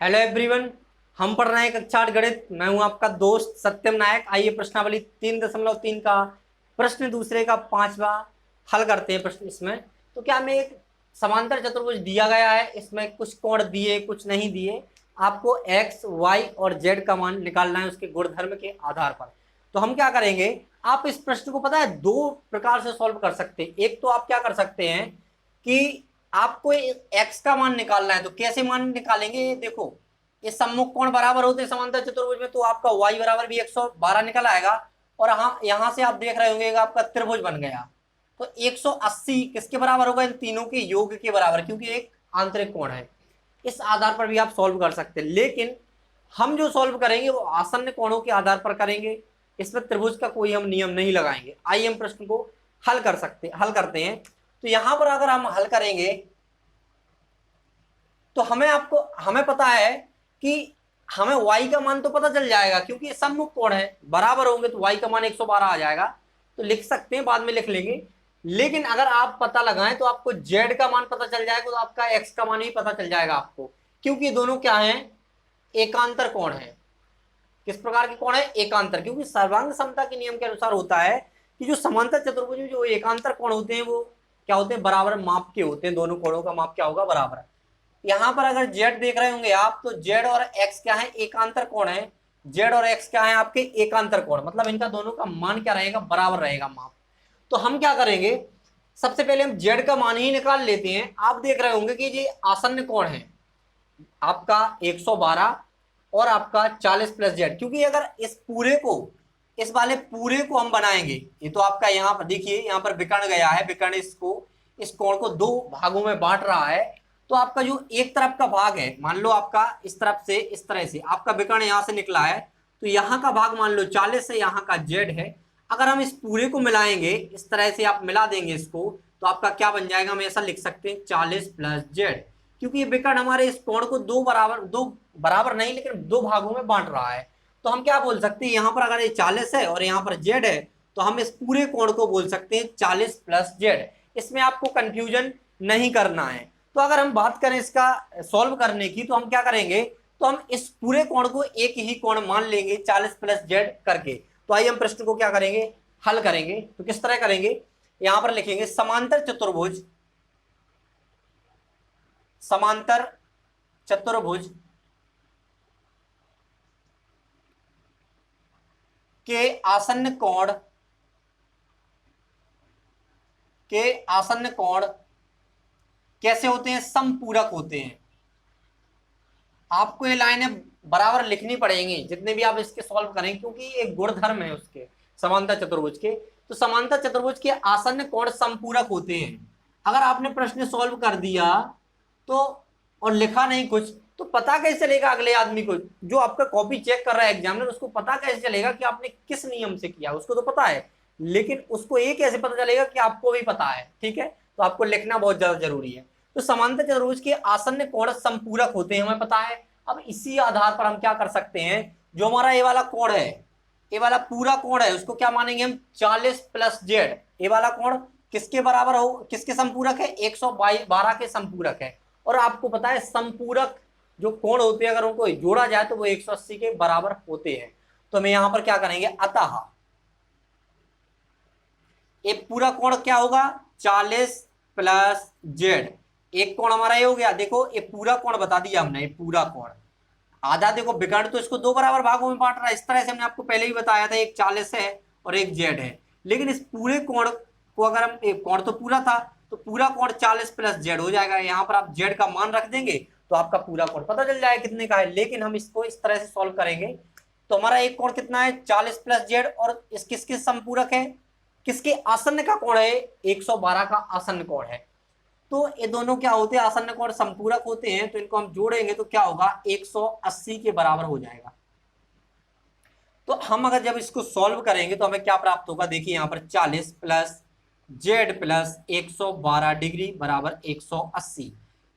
Hello everyone. हम पढ़ रहे हैं कक्षा 8 गणित। मैं हूं आपका दोस्त सत्यम नायक। आइए प्रश्नावली 3.3 का प्रश्न दूसरे का 5वां हल करते हैं। प्रश्न इसमें तो क्या हमें एक समांतर चतुर्भुज दिया गया है, इसमें कुछ कोण दिए कुछ नहीं दिए। आपको एक्स वाई और जेड का मान निकालना है उसके गुणधर्म के आधार पर। तो हम क्या करेंगे, आप इस प्रश्न को पता है दो प्रकार से सॉल्व कर सकते हैं। एक तो आप क्या कर सकते हैं कि आपको एक्स का मान निकालना है, तो कैसे मान निकालेंगे, ये देखो ये सम्मुख कोण बराबर होते हैं समांतर चतुर्भुज में, तो आपका y बराबर भी 112 निकल आएगा। और हाँ, यहां से आप देख रहे होंगे आपका त्रिभुज बन गया। तो 180 किसके बराबर होगा, इन तीनों के योग के बराबर, क्योंकि एक आंतरिक कोण है। इस आधार पर भी आप सॉल्व कर सकते हैं, लेकिन हम जो सॉल्व करेंगे वो आसन्न कोणों के आधार पर करेंगे। इसमें त्रिभुज का कोई हम नियम नहीं लगाएंगे। आइए हम प्रश्न को हल करते हैं। तो यहां पर अगर हम हल करेंगे तो हमें पता है कि हमें y का मान तो पता चल जाएगा, क्योंकि ये सम्मुख कोण है, बराबर होंगे तो y का मान 112 आ जाएगा। तो लिख सकते हैं, बाद में लिख लेंगे। लेकिन अगर आप पता लगाएं तो आपको z का मान पता चल जाएगा, तो आपका x का मान भी पता चल जाएगा आपको, क्योंकि दोनों क्या है, एकांतर कोण है। किस प्रकार के कोण है, एकांतर। क्योंकि सर्वांग समता के नियम के अनुसार होता है कि जो समांतर चतुर्भुज में जो एकांतर कोण होते हैं वो क्या होते हैं, बराबर माप के होते हैं। दोनों कोणों का माप क्या होगा, बराबर। यहां पर अगर z देख रहे होंगे आप, तो z और x क्या है, एकांतर कोण है। z और x क्या है, आपके एकांतर कोण, मतलब इनका दोनों का मान क्या रहेगा, बराबर रहेगा माप। तो हम क्या करेंगे, सबसे पहले हम z का मान ही निकाल लेते हैं। आप देख रहे होंगे कि ये आसन्न कोण है आपका 112 और आपका 40 प्लस जेड, क्योंकि अगर इस वाले पूरे को हम बनाएंगे, ये तो आपका यहाँ पर देखिए, यहाँ पर विकर्ण गया है, विकर्ण इस कोण को दो भागों में बांट रहा है। तो आपका जो एक तरफ का भाग है, मान लो आपका इस तरफ से इस तरह से आपका विकर्ण यहाँ से निकला है, तो यहाँ का भाग मान लो 40 है, यहाँ का जेड है। अगर हम इस पूरे को मिलाएंगे, इस तरह से आप मिला देंगे इसको, तो आपका क्या बन जाएगा, हम ऐसा लिख सकते हैं 40 प्लस जेड। क्योंकि ये विकर्ण हमारे इस कोण को दो बराबर नहीं लेकिन दो भागों में बांट रहा है। तो हम क्या बोल सकते हैं, यहाँ पर अगर ये 40 है और यहाँ पर जेड है, तो हम इस पूरे कोण को बोल सकते हैं 40 प्लस जेड। इसमें आपको कंफ्यूजन नहीं करना है। तो अगर हम बात करें इसका सॉल्व करने की, तो हम क्या करेंगे, तो हम इस पूरे कोण को एक ही कोण मान लेंगे 40 प्लस जेड करके। तो आइए हम प्रश्न को क्या करेंगे, हल करेंगे। तो किस तरह करेंगे, यहां पर लिखेंगे समांतर चतुर्भुज के आसन्न कोण कैसे होते हैं, समपूरक होते हैं। आपको ये लाइनें बराबर लिखनी पड़ेंगी जितने भी आप इसके सॉल्व करें, क्योंकि ये एक गुणधर्म है उसके समांतर चतुर्भुज के। तो समांतर चतुर्भुज के आसन्न कोण समपूरक होते हैं। अगर आपने प्रश्न सॉल्व कर दिया तो और लिखा नहीं कुछ, तो पता कैसे चलेगा अगले आदमी को, जो आपका कॉपी चेक कर रहा है एग्जामिनर, उसको पता कैसे चलेगा कि आपने किस नियम से किया। उसको तो पता है, लेकिन उसको ये कैसे पता चलेगा कि आपको भी पता है। ठीक है, तो आपको लिखना बहुत ज्यादा जरूरी है। तो समांतर चतुर्भुज के आसन्न कोण समपूरक होते हैं, हमें पता है। अब इसी आधार पर हम क्या कर सकते हैं, जो हमारा ये वाला कोण है, ये वाला पूरा कोण है, उसको क्या मानेंगे हम, 40 प्लस जेड। ये वाला कोण किसके बराबर हो, किसके संपूरक है, 112 के संपूरक है। और आपको पता है संपूरक जो कोण होते हैं, अगर उनको जोड़ा जाए तो वो 180 के बराबर होते हैं। तो हम यहां पर क्या करेंगे, अतः ये पूरा कोण क्या होगा, 40 प्लस जेड। एक कोण हमारा ये हो गया, देखो ये पूरा कोण बता दिया हमने, ये पूरा कोण आधा, देखो विकर्ण तो इसको दो बराबर भागों में बांट रहा है। इस तरह से हमने आपको पहले ही बताया था, एक 40 है और एक जेड है। लेकिन इस पूरे कोण को अगर हम, एक कोण तो पूरा था, तो पूरा कोण 40 प्लस जेड हो जाएगा। यहाँ पर आप जेड का मान रख देंगे तो आपका पूरा कोण पता चल जाएगा कितने का है। लेकिन हम इसको इस तरह से सॉल्व करेंगे, तो हमारा एक कोण कितना है, 40 प्लस जेड, और इस किसके संपूरक है, किसके आसन्न का कोण है, 112 का आसन्न कोण है। तो ये दोनों क्या होते हैं, आसन्न कोण संपूरक होते हैं। तो इनको हम जोड़ेंगे तो क्या होगा, 180 के बराबर हो जाएगा। तो हम अगर जब इसको सॉल्व करेंगे तो हमें क्या प्राप्त होगा, देखिए यहाँ पर 40 प्लस जेड प्लस 112 डिग्री बराबर 180।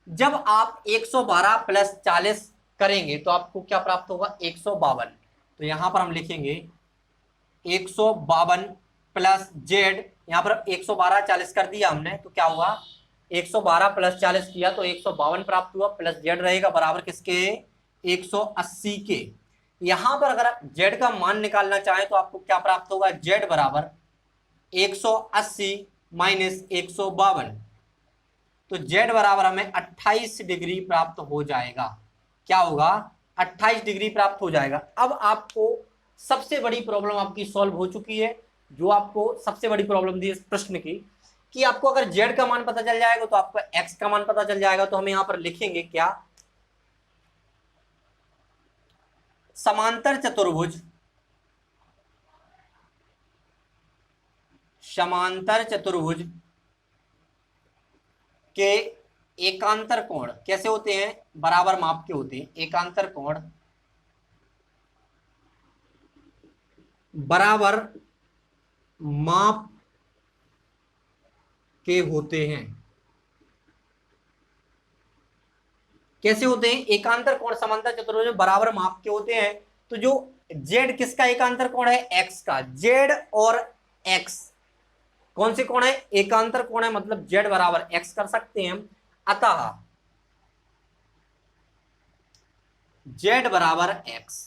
जब आप 112 प्लस 40 करेंगे तो आपको क्या प्राप्त होगा, 152। तो यहां पर हम लिखेंगे 152 प्लस जेड, यहाँ पर 112 40 कर दिया हमने, तो क्या हुआ, 112 प्लस 40 किया तो 152 प्राप्त हुआ, प्लस जेड रहेगा बराबर किसके, 180 के। यहां पर अगर आप z का मान निकालना चाहें तो आपको क्या प्राप्त होगा, z बराबर 180 माइनस 152, तो z बराबर हमें 28 डिग्री प्राप्त हो जाएगा। क्या होगा, 28 डिग्री प्राप्त हो जाएगा। अब आपको सबसे बड़ी प्रॉब्लम आपकी सॉल्व हो चुकी है, जो आपको सबसे बड़ी प्रॉब्लम थी इस प्रश्न की, कि आपको अगर z का मान पता चल जाएगा तो आपको x का मान पता चल जाएगा। तो हम यहां पर लिखेंगे क्या, समांतर चतुर्भुज, समांतर चतुर्भुज के एकांतर कोण कैसे होते हैं, बराबर माप के होते हैं। एकांतर कोण बराबर माप के होते हैं। कैसे होते हैं, एकांतर कोण समांतर चतुर्भुज में बराबर माप के होते हैं। तो जो z किसका एकांतर कोण है, x का। z और x कौन से कोण है, एकांतर कोण है, मतलब z बराबर x कर सकते हैं हम। अतः z बराबर x,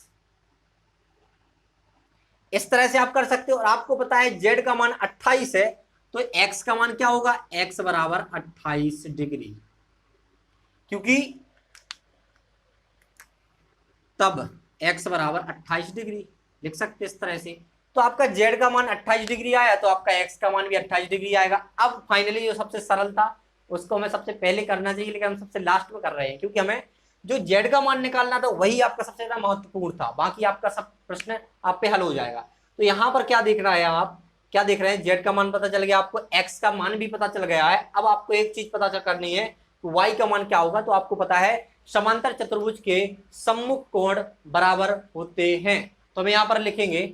इस तरह से आप कर सकते हो। और आपको पता है z का मान 28 है, तो x का मान क्या होगा, x बराबर 28 डिग्री, क्योंकि तब x बराबर 28 डिग्री लिख सकते इस तरह से। तो आपका z का मान 28 डिग्री आया, तो आपका x का मान भी 28 डिग्री आएगा। अब फाइनली जो सबसे सरल था उसको हमें सबसे पहले करना चाहिए, लेकिन हम सबसे लास्ट में कर रहे हैं, क्योंकि हमें जो z का मान निकालना था वही आपका सबसे ज्यादा महत्वपूर्ण था। बाकी आपका सब प्रश्न आप पे हल हो जाएगा। तो यहाँ पर क्या देख रहा है, आप क्या देख रहे हैं, z का मान पता चल गया, आपको x का मान भी पता चल गया है। अब आपको एक चीज पता चल करनी है, y का मान क्या होगा। तो आपको पता है समांतर चतुर्भुज के सम्मुख कोण बराबर होते हैं। तो हम यहां पर लिखेंगे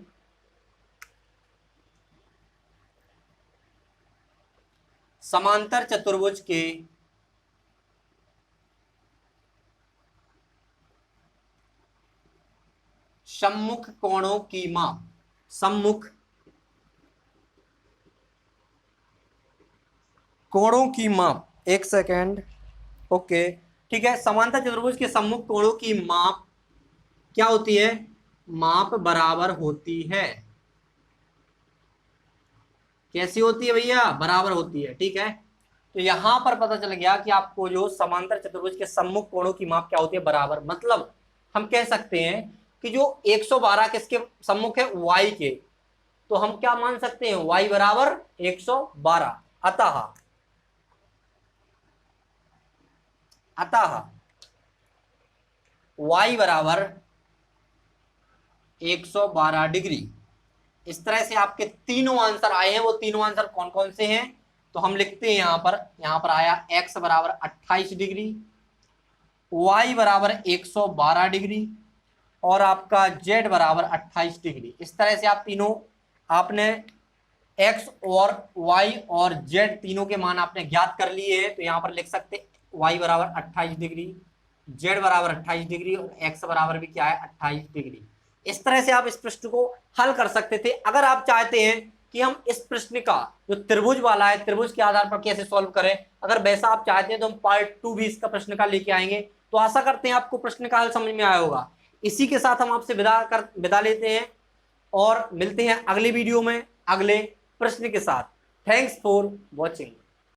समांतर चतुर्भुज के सम्मुख कोणों की माप, सम्मुख कोणों की माप, एक सेकेंड, ओके ठीक है। समांतर चतुर्भुज के सम्मुख कोणों की माप क्या होती है, माप बराबर होती है। कैसी होती है भैया, बराबर होती है, ठीक है। तो यहां पर पता चल गया कि आपको जो समांतर चतुर्भुज के सम्मुख कोणों की माप क्या होती है, बराबर। मतलब हम कह सकते हैं कि जो 112 किसके सम्मुख है, y के, तो हम क्या मान सकते हैं, y बराबर 112। अतः y बराबर 112 डिग्री। इस तरह से आपके तीनों आंसर आए हैं। वो तीनों आंसर कौन कौन से हैं, तो हम लिखते हैं यहां पर आया x बराबर 28 डिग्री, y बराबर 112 डिग्री, और आपका z बराबर 28 डिग्री। इस तरह से आप तीनों, आपने x और y और z तीनों के मान आपने ज्ञात कर लिए हैं। तो यहां पर लिख सकते y बराबर 28 डिग्री, z बराबर 28 डिग्री, और x बराबर भी क्या है, 28 डिग्री। इस तरह से आप इस प्रश्न को हल कर सकते थे। अगर आप चाहते हैं कि हम इस प्रश्न का जो त्रिभुज वाला है, त्रिभुज के आधार पर कैसे सॉल्व करें, अगर वैसा आप चाहते हैं तो हम पार्ट 2 भी इसका प्रश्न का लेके आएंगे। तो आशा करते हैं आपको प्रश्न का हल समझ में आया होगा। इसी के साथ हम आपसे विदा लेते हैं और मिलते हैं अगले वीडियो में अगले प्रश्न के साथ। Thanks for watching.